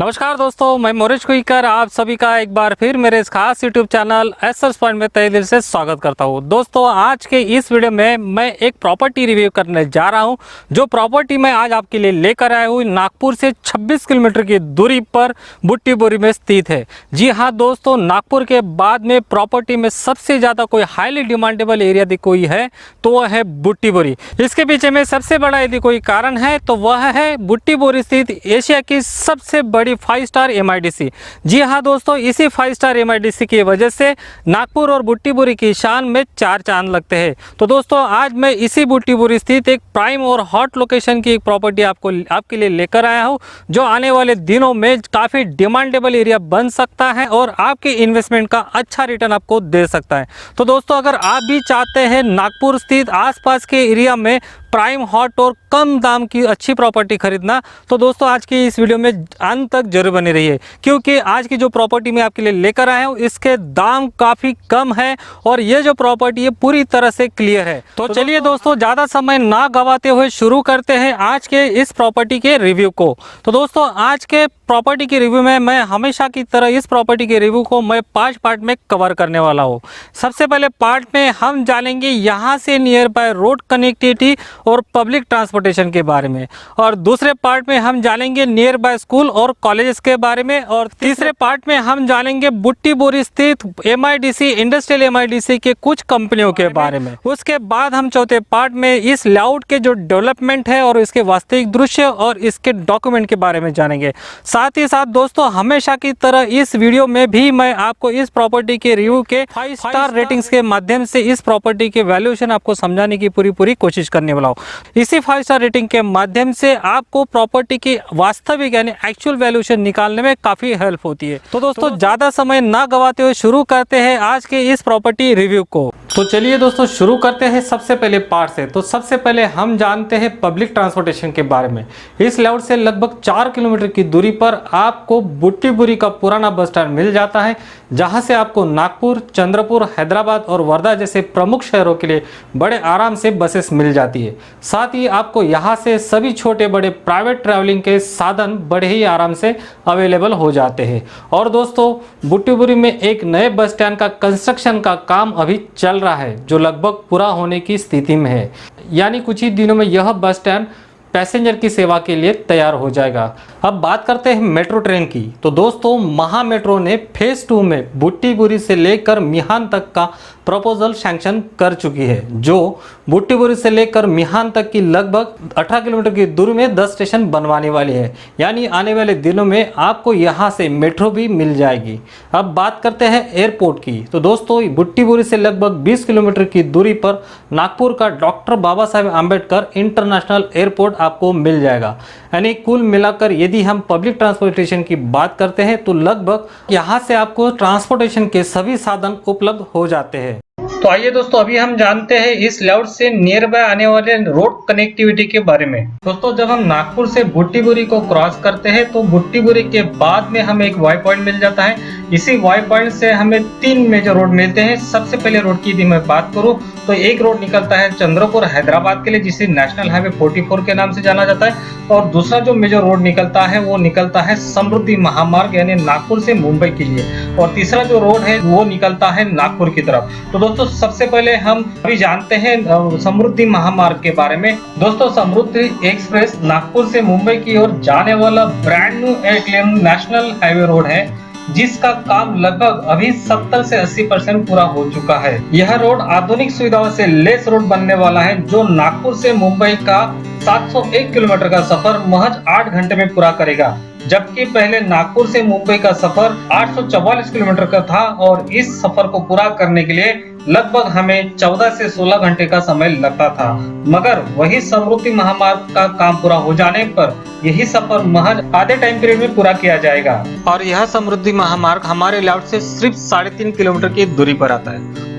नमस्कार दोस्तों, मैं मोरेश कुईकर आप सभी का एक बार फिर मेरे इस खास यूट्यूब चैनल एसर्स पॉइंट में तहे दिल से स्वागत करता हूं। दोस्तों, आज के इस वीडियो में मैं एक प्रॉपर्टी रिव्यू करने जा रहा हूं। जो प्रॉपर्टी मैं आज आपके लिए लेकर आया हूं नागपुर से 26 किलोमीटर की दूरी पर बुट्टी बोरी में स्थित है। जी हाँ दोस्तों, नागपुर के बाद में प्रॉपर्टी में सबसे ज़्यादा कोई हाईली डिमांडेबल एरिया यदि कोई है तो वह है बुट्टी बोरी। इसके पीछे में सबसे बड़ा यदि कोई कारण है तो वह है बुट्टी बोरी स्थित एशिया की सबसे बड़ी 5 स्टार MIDC। जी हाँ दोस्तों, इसी 5 स्टार MIDC की वजह से नागपुर और बुट्टी बोरी की शान में 4 चांद लगते हैं। तो दोस्तों, आज मैं इसी बुट्टी बोरी स्थित एक प्राइम और हॉट लोकेशन की एक प्रॉपर्टी आपके लिए लेकर आया हूँ, जो आने वाले दिनों में काफ़ी डिमांडेबल एरिया बन सकता है और आपके इन्वेस्टमेंट का अच्छा रिटर्न आपको दे सकता है। तो दोस्तों, अगर आप भी चाहते हैं नागपुर स्थित आसपास के एरिया में प्राइम हॉट और कम दाम की अच्छी प्रॉपर्टी खरीदना, तो दोस्तों आज की इस वीडियो में अंत तक जरूर बने रहिए, क्योंकि आज की जो प्रॉपर्टी मैं आपके लिए लेकर आया हूँ इसके दाम काफ़ी कम है और ये जो प्रॉपर्टी है पूरी तरह से क्लियर है। तो चलिए दोस्तों, ज़्यादा समय ना गवाते हुए शुरू करते हैं आज के इस प्रॉपर्टी के रिव्यू को। तो दोस्तों, आज के प्रॉपर्टी के रिव्यू में मैं हमेशा की तरह इस प्रॉपर्टी के रिव्यू को मैं 5 पार्ट में कवर करने वाला हूँ। सबसे पहले पार्ट में हम जानेंगे यहाँ से नियर बाय रोड कनेक्टिविटी और पब्लिक ट्रांसपोर्टेशन के बारे में, और दूसरे पार्ट में हम जानेंगे नियर बाय स्कूल और कॉलेजेस के बारे में, और तीसरे पार्ट में हम जानेंगे बुट्टी बोरी स्थित MIDC इंडस्ट्रियल MIDC के कुछ कंपनियों के बारे में। उसके बाद हम चौथे पार्ट में इस लेआउट के जो डेवलपमेंट है और इसके वास्तविक दृश्य और इसके डॉक्यूमेंट के बारे में जानेंगे। साथ ही साथ दोस्तों, हमेशा की तरह इस वीडियो में भी मैं आपको इस प्रॉपर्टी के रिव्यू के 5 स्टार रेटिंग्स के माध्यम से इस प्रॉपर्टी के वैल्यूएशन आपको समझाने की पूरी कोशिश करने वाला हूँ। इसी 5 स्टार रेटिंग के माध्यम से आपको प्रॉपर्टी की वास्तविक यानी एक्चुअल वैल्यूएशन निकालने में काफी हेल्प होती है। तो दोस्तों, ज्यादा समय ना गवाते हुए शुरू करते हैं आज के इस प्रॉपर्टी रिव्यू को। तो चलिए दोस्तों, शुरू करते हैं सबसे पहले पार्ट से। तो सबसे पहले हम जानते हैं पब्लिक ट्रांसपोर्टेशन के बारे में। इस लेआउट से लगभग 4 किलोमीटर की दूरी पर आपको बुट्टी बोरी का पुराना बस स्टैंड मिल जाता है, जहां से आपको नागपुर, चंद्रपुर, हैदराबाद और वर्धा जैसे प्रमुख शहरों के लिए बड़े आराम से बसेस मिल जाती है। साथ ही आपको यहां से सभी छोटे बड़े प्राइवेट ट्रैवलिंग के साधन बड़े ही आराम से अवेलेबल हो जाते हैं। और दोस्तों, बुट्टी बोरी में एक नए बस स्टैंड का कंस्ट्रक्शन का काम अभी चल रहा है, जो लगभग पूरा होने की स्थिति में है, यानी कुछ ही दिनों में यह बस स्टैंड पैसेंजर की सेवा के लिए तैयार हो जाएगा। अब बात करते हैं मेट्रो ट्रेन की। तो दोस्तों, महा मेट्रो ने फेज 2 में बुट्टी बोरी से लेकर मिहान तक का प्रपोजल सैंक्शन कर चुकी है, जो बुट्टी बोरी से लेकर मिहान तक की लगभग 18 किलोमीटर की दूरी में 10 स्टेशन बनवाने वाली है, यानी आने वाले दिनों में आपको यहाँ से मेट्रो भी मिल जाएगी। अब बात करते हैं एयरपोर्ट की। तो दोस्तों, बुट्टी बोरी से लगभग 20 किलोमीटर की दूरी पर नागपुर का doctor Baba Saheb Ambedkar international airport आपको मिल जाएगा। यानी कुल मिलाकर यदि हम पब्लिक ट्रांसपोर्टेशन की बात करते हैं तो लगभग यहाँ से आपको ट्रांसपोर्टेशन के सभी साधन उपलब्ध हो जाते हैं। तो आइए दोस्तों, अभी हम जानते हैं इस लेआउट से नियर बाय आने वाले रोड कनेक्टिविटी के बारे में। दोस्तों, जब हम नागपुर से बुट्टी बोरी को क्रॉस करते हैं तो बुट्टी बोरी के बाद में हमें एक वाई पॉइंट मिल जाता है। इसी वाई पॉइंट से हमें 3 मेजर रोड मिलते हैं। सबसे पहले रोड की यदि मैं बात करूं तो एक रोड निकलता है चंद्रपुर हैदराबाद के लिए, जिसे नेशनल हाईवे 44 के नाम से जाना जाता है, और दूसरा जो मेजर रोड निकलता है वो निकलता है समृद्धि महामार्ग यानी नागपुर से मुंबई के लिए, और तीसरा जो रोड है वो निकलता है नागपुर की तरफ। तो दोस्तों, सबसे पहले हम अभी जानते हैं समृद्धि महामार्ग के बारे में। दोस्तों, समृद्धि एक्सप्रेस नागपुर से मुंबई की ओर जाने वाला brand new 8 lane national highway road है, जिसका काम लगभग अभी 70 से 80% पूरा हो चुका है। यह रोड आधुनिक सुविधाओं से लेस रोड बनने वाला है, जो नागपुर से मुंबई का 701 किलोमीटर का सफर महज 8 घंटे में पूरा करेगा, जबकि पहले नागपुर से मुंबई का सफर 844 किलोमीटर का था, और इस सफर को पूरा करने के लिए लगभग हमें 14 से 16 घंटे का समय लगता था। मगर वही समृद्धि महामार्ग का काम पूरा हो जाने पर यही सफर महज आधे टाइम पीरियड में पूरा किया जाएगा, और यह समृद्धि महामार्ग हमारे लेआउट से सिर्फ 3.5 किलोमीटर की दूरी पर आता है।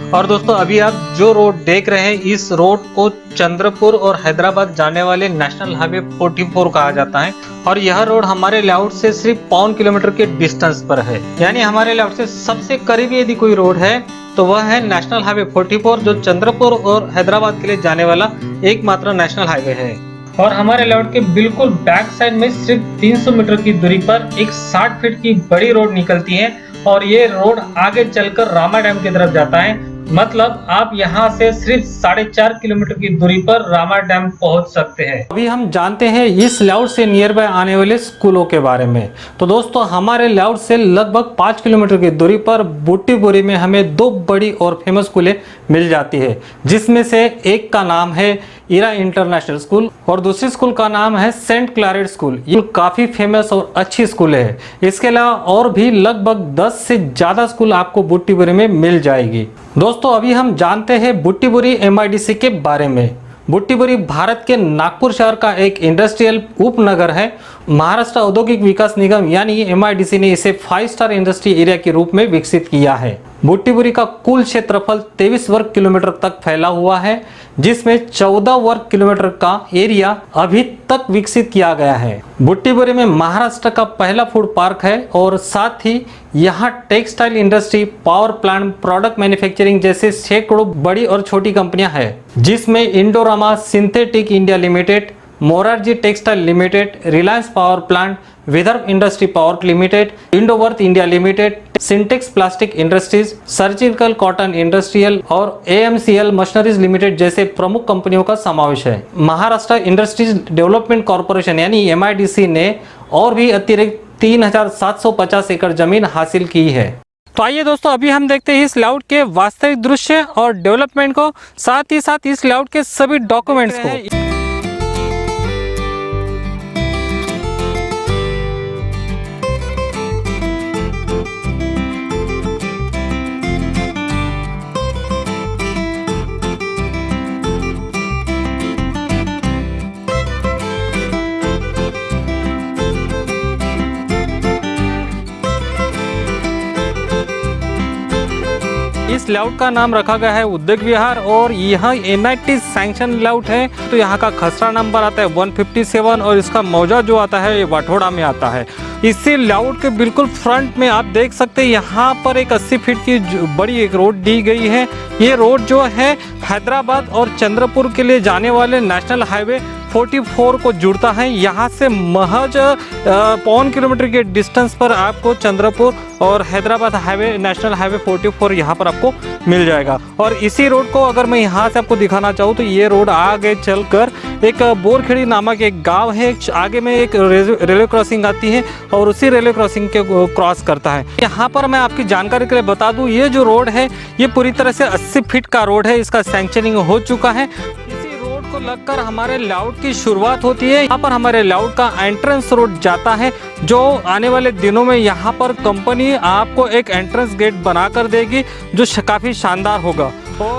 और दोस्तों, अभी आप जो रोड देख रहे हैं, इस रोड को चंद्रपुर और हैदराबाद जाने वाले नेशनल हाईवे 44 कहा जाता है, और यह रोड हमारे लेआउट से सिर्फ 0.25 किलोमीटर के डिस्टेंस पर है। यानी हमारे लेआउट से सबसे करीबी यदि कोई रोड है तो वह है नेशनल हाईवे 44, जो चंद्रपुर और हैदराबाद के लिए जाने वाला एकमात्र नेशनल हाईवे है। और हमारे लेआउट के बिल्कुल बैक साइड में सिर्फ 300 मीटर की दूरी पर एक 60 फीट की बड़ी रोड निकलती है और ये रोड आगे चलकर रामा डैम की तरफ जाता है। मतलब आप यहाँ से सिर्फ 4.5 किलोमीटर की दूरी पर रामा डैम पहुंच सकते हैं। अभी हम जानते हैं इस लेआउट से नियर बाय आने वाले स्कूलों के बारे में। तो दोस्तों, हमारे लेआउट से लगभग 5 किलोमीटर की दूरी पर बुट्टीबुरी में हमें 2 बड़ी और फेमस स्कूलें मिल जाती है, जिसमें से एक का नाम है इरा इंटरनेशनल स्कूल और दूसरी स्कूल का नाम है सेंट क्लारेट स्कूल। ये काफ़ी फेमस और अच्छी स्कूल है। इसके अलावा और भी लगभग 10 से ज़्यादा स्कूल आपको बुट्टीबुरी में मिल जाएगी। दोस्तों, अभी हम जानते हैं बुट्टीबुरी MIDC के बारे में। बुट्टीबुरी भारत के नागपुर शहर का एक इंडस्ट्रियल उपनगर है। महाराष्ट्र औद्योगिक विकास निगम यानी MIDC ने इसे 5 स्टार इंडस्ट्री एरिया के रूप में विकसित किया है। बुट्टीबुरी का कुल क्षेत्रफल 23 वर्ग किलोमीटर तक फैला हुआ है, जिसमें 14 वर्ग किलोमीटर का एरिया अभी तक विकसित किया गया है। बुट्टीबुरी में महाराष्ट्र का पहला फूड पार्क है और साथ ही यहाँ textile industry, power plant, product manufacturing जैसे सैकड़ों बड़ी और छोटी कंपनियां हैं, जिसमें Indorama synthetic India limited, Morarji textile limited, Reliance power plant, Vidarbha industry power limited, Indoworth India limited, Sintex plastic industries, surgical cotton industrial और AMCL मशीनरीज लिमिटेड जैसे प्रमुख कंपनियों का समावेश है। महाराष्ट्र इंडस्ट्रीज डेवलपमेंट कॉर्पोरेशन यानी MIDC ने और भी अतिरिक्त 3750 एकड़ जमीन हासिल की है। तो आइए दोस्तों, अभी हम देखते हैं इस लेआउट के वास्तविक दृश्य और डेवलपमेंट को, साथ ही साथ इस लेआउट के सभी डॉक्यूमेंट्स को। इस लेआउट का नाम रखा गया है उद्योग विहार और यह NIT सैंक्शन लेआउट है। तो यहाँ का खसरा नंबर आता है 157 और इसका मौजा जो आता है ये वाठोड़ा में आता है। इसी लेआउट के बिल्कुल फ्रंट में आप देख सकते हैं यहाँ पर एक 80 फीट की बड़ी एक रोड दी गई है। ये रोड जो है हैदराबाद और चंद्रपुर के लिए जाने वाले नेशनल हाईवे 44 को जुड़ता है। यहाँ से महज 1.25 किलोमीटर के डिस्टेंस पर आपको चंद्रपुर और हैदराबाद हाईवे नेशनल हाईवे 44 यहाँ पर आपको मिल जाएगा। और इसी रोड को अगर मैं यहाँ से आपको दिखाना चाहूँ तो ये रोड आगे चलकर एक बोरखेड़ी नामक एक गांव है, आगे में एक रेलवे क्रॉसिंग आती है और उसी रेलवे क्रॉसिंग के क्रॉस करता है। यहाँ पर मैं आपकी जानकारी के लिए बता दूँ, ये जो रोड है ये पूरी तरह से 80 फीट का रोड है। इसका सैंक्शनिंग हो चुका है। को लगकर हमारे लेआउट की शुरुआत होती है। यहाँ पर हमारे लेआउट का एंट्रेंस रोड जाता है, जो आने वाले दिनों में यहाँ पर कंपनी आपको एक एंट्रेंस गेट बनाकर देगी जो काफी शानदार होगा।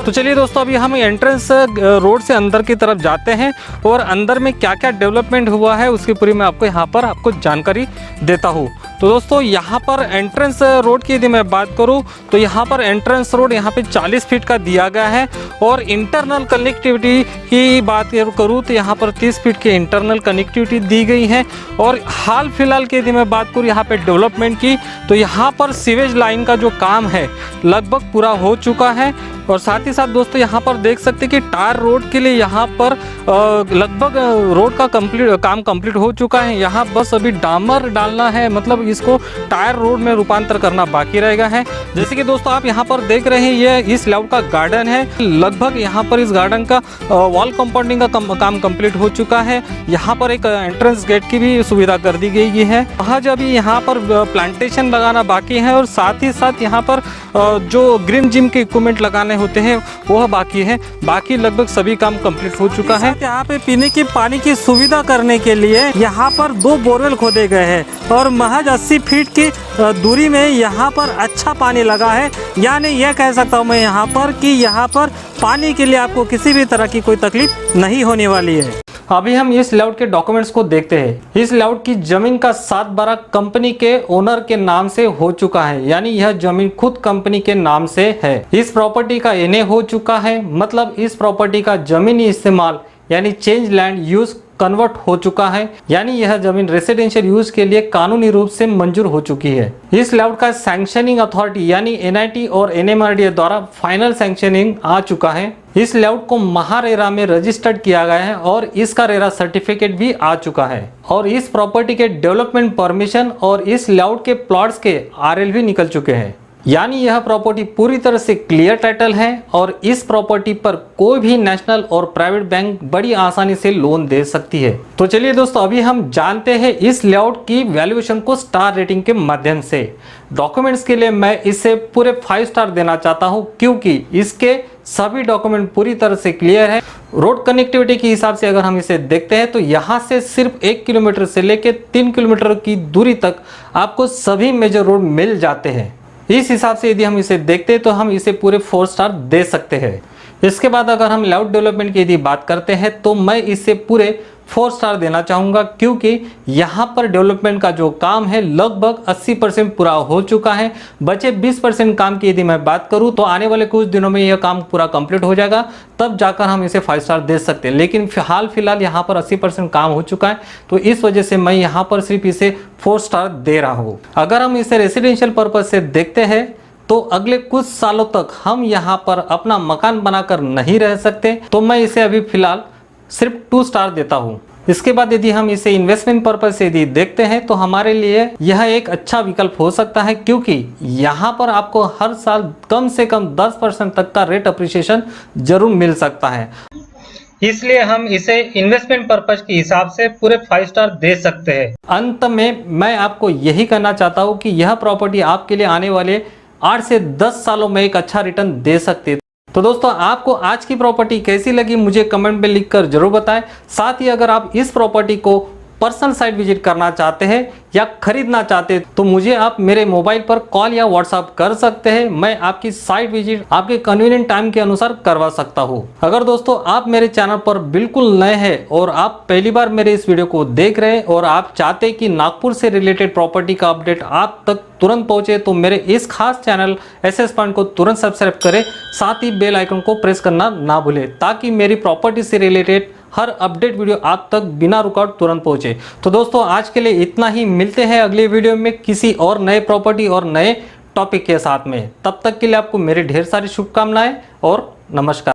तो चलिए दोस्तों, अभी हम एंट्रेंस रोड से अंदर की तरफ जाते हैं और अंदर में क्या क्या डेवलपमेंट हुआ है उसकी पूरी मैं आपको यहाँ पर जानकारी देता हूँ। तो दोस्तों, यहाँ पर एंट्रेंस रोड की यदि मैं बात करूँ तो यहाँ पर एंट्रेंस रोड यहाँ पे 40 फीट का दिया गया है और इंटरनल कनेक्टिविटी की बात करूँ तो यहाँ पर 30 फीट की इंटरनल कनेक्टिविटी दी गई है। और हाल फिलहाल की यदि मैं बात करूँ यहाँ पे डेवलपमेंट की तो यहाँ पर सीवेज लाइन का जो काम है लगभग पूरा हो चुका है। और साथ ही साथ दोस्तों, यहाँ पर देख सकते हैं कि टायर रोड के लिए यहाँ पर लगभग रोड का काम कंप्लीट हो चुका है। यहाँ बस अभी डामर डालना है, मतलब इसको टायर रोड में रूपांतर करना बाकी रहेगा है। जैसे कि दोस्तों आप यहाँ पर देख रहे हैं, ये इस लेआउट का गार्डन है। लगभग यहाँ पर इस गार्डन का वॉल कंपाउंडिंग का काम कंप्लीट हो चुका है। यहाँ पर एक एंट्रेंस गेट की भी सुविधा कर दी गई है। आज अभी यहाँ पर प्लांटेशन लगाना बाकी है और साथ ही साथ यहाँ पर जो ग्रीन जिम के इक्विपमेंट लगाने होते हैं वह बाकी है। बाकी लगभग सभी काम कंप्लीट हो चुका है। यहाँ पे पीने की पानी की सुविधा करने के लिए यहाँ पर 2 बोरवेल खोदे गए हैं और महज 80 फीट की दूरी में यहाँ पर अच्छा पानी लगा है। यानी यह कह सकता हूँ मैं यहाँ पर कि यहाँ पर पानी के लिए आपको किसी भी तरह की कोई तकलीफ नहीं होने वाली है। अभी हम इस लेआउट के डॉक्यूमेंट्स को देखते हैं। इस लेआउट की जमीन का 7/12 कंपनी के ओनर के नाम से हो चुका है, यानी यह जमीन खुद कंपनी के नाम से है। इस प्रॉपर्टी का NA हो चुका है, मतलब इस प्रॉपर्टी का जमीनी इस्तेमाल यानी चेंज लैंड यूज कन्वर्ट हो चुका है, यानी यह जमीन रेसिडेंशियल यूज के लिए कानूनी रूप से मंजूर हो चुकी है। इस लेआउट का सैंक्शनिंग अथॉरिटी यानी एनआईटी और एनएमआरडीए द्वारा फाइनल सैंक्शनिंग आ चुका है। इस लेआउट को महारेरा में रजिस्टर्ड किया गया है और इसका रेरा सर्टिफिकेट भी आ चुका है और इस प्रॉपर्टी के डेवलपमेंट परमिशन और इस लेआउट के प्लॉट्स के आरएल भी निकल चुके हैं, यानी यह प्रॉपर्टी पूरी तरह से क्लियर टाइटल है और इस प्रॉपर्टी पर कोई भी नेशनल और प्राइवेट बैंक बड़ी आसानी से लोन दे सकती है। तो चलिए दोस्तों, अभी हम जानते हैं इस लेआउट की वैल्यूएशन को स्टार रेटिंग के माध्यम से। डॉक्यूमेंट्स के लिए मैं इसे पूरे 5 स्टार देना चाहता हूं क्योंकि इसके सभी डॉक्यूमेंट पूरी तरह से क्लियर है। रोड कनेक्टिविटी के हिसाब से अगर हम इसे देखते हैं तो यहाँ से सिर्फ 1 किलोमीटर से लेकर 3 किलोमीटर की दूरी तक आपको सभी मेजर रोड मिल जाते हैं। इस हिसाब से यदि हम इसे देखते हैं तो हम इसे पूरे 4 स्टार दे सकते हैं। इसके बाद अगर हम लेआउट डेवलपमेंट की यदि बात करते हैं तो मैं इसे पूरे 4 स्टार देना चाहूँगा क्योंकि यहाँ पर डेवलपमेंट का जो काम है लगभग 80% पूरा हो चुका है। बचे 20% काम की यदि मैं बात करूँ तो आने वाले कुछ दिनों में यह काम पूरा कंप्लीट हो जाएगा, तब जाकर हम इसे 5 स्टार दे सकते हैं। लेकिन फिलहाल यहाँ पर 80% काम हो चुका है, तो इस वजह से मैं यहाँ पर सिर्फ इसे 4 स्टार दे रहा हूँ। अगर हम इसे रेसिडेंशियल पर्पज से देखते हैं तो अगले कुछ सालों तक हम यहाँ पर अपना मकान बनाकर नहीं रह सकते, तो मैं इसे अभी फिलहाल सिर्फ 2 स्टार देता हूँ। इसके बाद यदि हम इसे इन्वेस्टमेंट पर्पज से यदि देखते हैं तो हमारे लिए यह एक अच्छा विकल्प हो सकता है क्योंकि यहाँ पर आपको हर साल कम से कम 10% तक का रेट अप्रिसिएशन जरूर मिल सकता है। इसलिए हम इसे इन्वेस्टमेंट पर्पज के हिसाब से पूरे 5 स्टार दे सकते हैं। अंत में मैं आपको यही कहना चाहता हूँ कि यह प्रॉपर्टी आपके लिए आने वाले 8 से 10 सालों में एक अच्छा रिटर्न दे सकती है। तो दोस्तों, आपको आज की प्रॉपर्टी कैसी लगी मुझे कमेंट में लिखकर जरूर बताएं। साथ ही अगर आप इस प्रॉपर्टी को पर्सनल साइट विजिट करना चाहते हैं या खरीदना चाहते हैं तो मुझे आप मेरे मोबाइल पर कॉल या व्हाट्सएप कर सकते हैं। मैं आपकी साइट विजिट आपके कन्वीनियंट टाइम के अनुसार करवा सकता हूं। अगर दोस्तों आप मेरे चैनल पर बिल्कुल नए हैं और आप पहली बार मेरे इस वीडियो को देख रहे हैं और आप चाहते हैं कि नागपुर से रिलेटेड प्रॉपर्टी का अपडेट आप तक तुरंत पहुंचे तो मेरे इस खास चैनल एसएस पॉइंट को तुरंत सब्सक्राइब करें, साथ ही बेल आइकन को प्रेस करना ना भूलें ताकि मेरी प्रॉपर्टी से रिलेटेड हर अपडेट वीडियो आप तक बिना रुकावट तुरंत पहुंचे। तो दोस्तों, आज के लिए इतना ही। मिलते हैं अगले वीडियो में किसी और नए प्रॉपर्टी और नए टॉपिक के साथ में। तब तक के लिए आपको मेरी ढेर सारी शुभकामनाएं और नमस्कार।